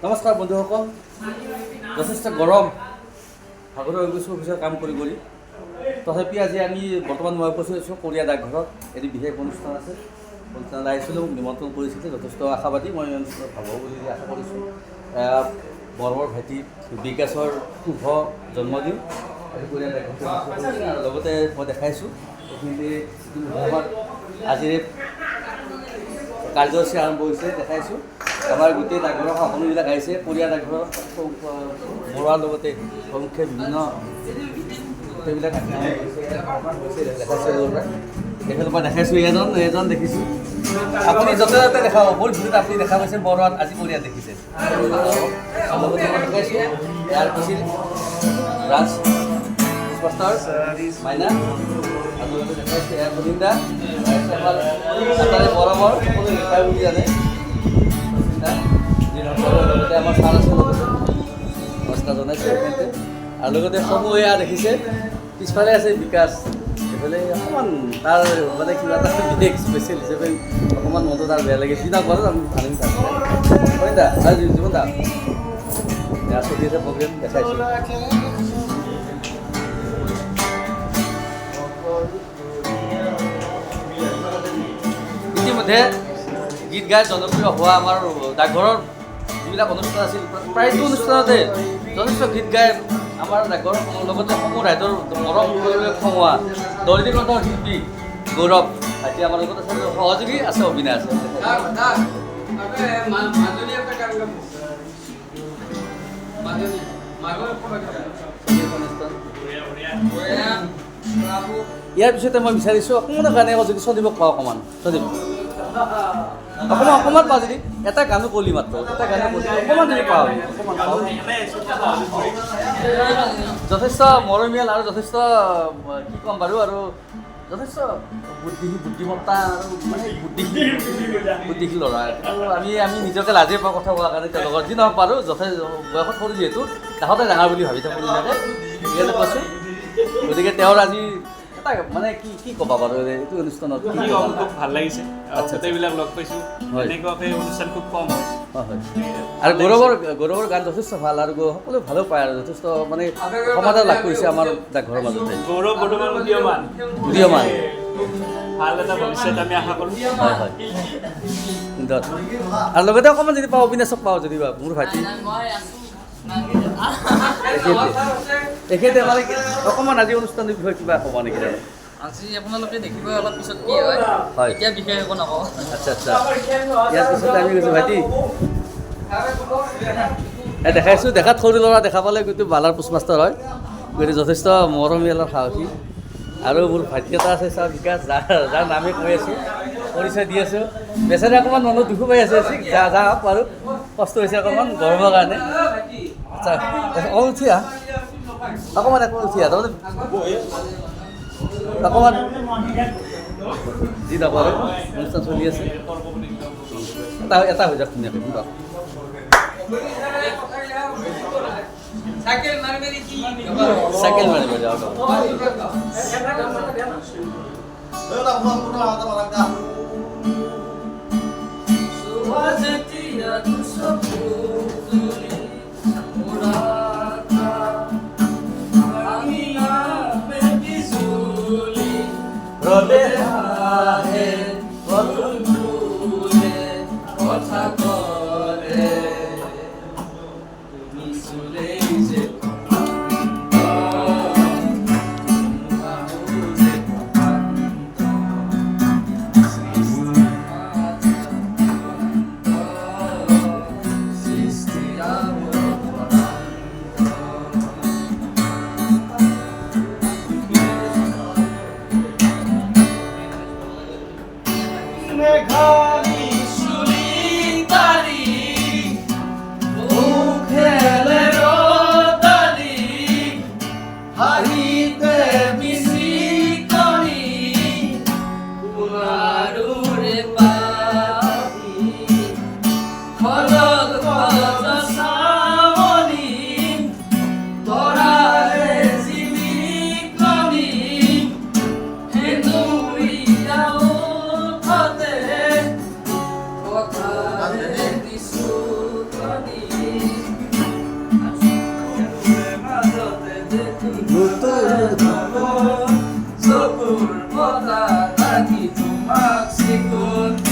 নমস্কাৰ বন্ধুসকল, যথেষ্ট গৰম ভাগৰ হৈ গৈছোঁ অফিচৰ কাম কৰি তথাপি আজি আমি বৰ্তমান মই উপস্থিত আছোঁ কোৰিয়া ডাকঘৰত। এটি বিশেষ অনুষ্ঠান আছে, অনুষ্ঠানত আহিছিলোঁ, নিমন্ত্ৰণ কৰিছিলে। যথেষ্ট আশাবাদী, মই অনুষ্ঠানত ভাল হ'ব বুলি আশা কৰিছোঁ। বৰবৰ ভাইটি বিকাশৰ শুভ জন্মদিন আজি কোৰিয়া ডাকঘৰত আৰু লগতে মই দেখাইছোঁ এইখিনিতে আজিৰে কাৰ্যসূচী আৰম্ভ হৈছে দেখাইছোঁ। আমাৰ গোটেই ডাকঘৰৰ সকলোবিলাক আহিছে। কোৰিয়া ডাকঘৰৰ বৰুৱাৰ লগতে প্ৰমুখ্যে বিভিন্ন গোটেইবিলাক দেখাইছোঁ। এইফালৰ পৰা দেখাইছোঁ এজন দেখিছোঁ। আপুনি য'তে য'তে দেখাব বহুত ভিতৰত আপুনি দেখা পাইছে বৰুৱাত, আজি কোৰিয়াত দেখিছে। লগতে মই দেখাইছোঁ ইয়াৰ পিছত ৰাজ পুষ্পাস্তৰ মাইনা আৰু লগতে দেখাইছোঁ ইয়াৰ গোবিন্দা বৰাবৰ সকলো দেখাই বুলি জানে। লগতে আমাৰ ছাৰ আছে, লগতে নমস্কাৰ জনাইছোঁ এইখিনিতে। আৰু লগতে সমূহ এয়া দেখিছে পিছফালে আছে বিকাশ। এইফালে অকণমান তাৰ মানে কিবা এটা বিশেষ স্পেচিয়েল হিচাপে অকণমান মনটো তাৰ বেয়া লাগে। চিন্তা কৰোঁ আমি ভালেই থাকোঁ দা আৰু জীৱন দা এয়া চলি আছে প্ৰগ্ৰেম দেখাইছোঁ। ইতিমধ্যে গীত গাই জনপ্ৰিয় হোৱা আমাৰ ডাকঘৰৰ যিবিলাক অনুষ্ঠান আছিল প্ৰায়টো অনুষ্ঠানতে যথেষ্ট গীত গাই আমাৰ ডাকঘৰৰ লগতে সমূহ ৰাইজৰ মৰম কৰিবলৈ খঙোৱা দলিত কণ্ঠৰ শিল্পী গৌৰৱ ভাইটি আমাৰ লগত আছে, সহযোগী আছে অভিনয় আছে। ইয়াৰ পিছতে মই বিচাৰিছোঁ অকণমান গানে যদি চলিব পাওঁ, অকণমান চলিব অকণমান পাওঁ যদি এটা গানো কলি মাত্ৰ এটা গানো কলি অকণমান যদি পাওঁ অকণমান পাওঁ। যথেষ্ট মৰমীয়াল আৰু যথেষ্ট কি ক'ম বাৰু, আৰু যথেষ্ট বুদ্ধিমত্তা আৰু মানে বুদ্ধিশীল ল'ৰা। আৰু আমি নিজকে লাজে পাওঁ কথা কোৱাৰ কাৰণে তেওঁলোকৰ যি নহওক পাৰোঁ যথেষ্ট বয়সত সৰু যিহেতু কাষতে ডাঙৰ বুলি ভাবি থাকোঁ নিজকে সেইকাৰণে কৈছোঁ। গতিকে তেওঁৰ আজি এটা মানে কি ক'বা বাৰু এইটো অনুষ্ঠানত খুব ভাল লাগিছে। গোটেইবিলাক লগ পাইছোঁ, এনেকুৱাকৈ অনুষ্ঠান খুব কম হয়। আৰু গৌৰৱৰ গান যথেষ্ট ভাল আৰু সকলোৱে ভালো পায় আৰু যথেষ্ট মানে সমাদৰ লাভ কৰিছে আমাৰ ঘৰৰ মাজতে। গৌৰৱ বৰ্তমান উদীয়মান ভাল এটা ভৱিষ্যত আমি আশা কৰোঁ। হয় হয় আৰু লগতে অকণমান যদি পাওঁ অবিনাশক পাওঁ যদি বা মোৰ ভাইটি তেখেতে মানে অকণমান আজি অনুষ্ঠানৰ বিষয়ে কিবা ক'ব নেকি? আজি আপোনালোকে দেখিব অলপ পিছত কি হয়, এতিয়া বিশেষ একো নকওঁ। আচ্ছা ইয়াৰ পিছতে আমি কৈছোঁ ভাইটি দেখাইছোঁ। দেখাত সৰু ল'ৰা দেখা পালে কিন্তু বালাৰ পোষ্টমাষ্টাৰ হয়, গতিকে যথেষ্ট মৰমীয়ালৰ সাহসী। আৰু মোৰ ভাইটি এটা আছে চাওঁ বিকাশ, যাৰ নামে কৈ আছোঁ, পৰিচয় দি আছোঁ। বেচাৰে অকণমান মনত দুখো পাই আছে, যাওক বাৰু কষ্ট হৈছে অকণমান গৰমৰ কাৰণে। আচ্ছা অকণমান উঠি অকণমান তাৰমানে অকণমান যি নকৰোঁ অনুষ্ঠান চলি আছে এটা হৈ যাওক ধুনীয়াকৈ চাইকেল মাৰিব যাওক। চকুৰ বতাহ লাগি তোমাক চিকুণ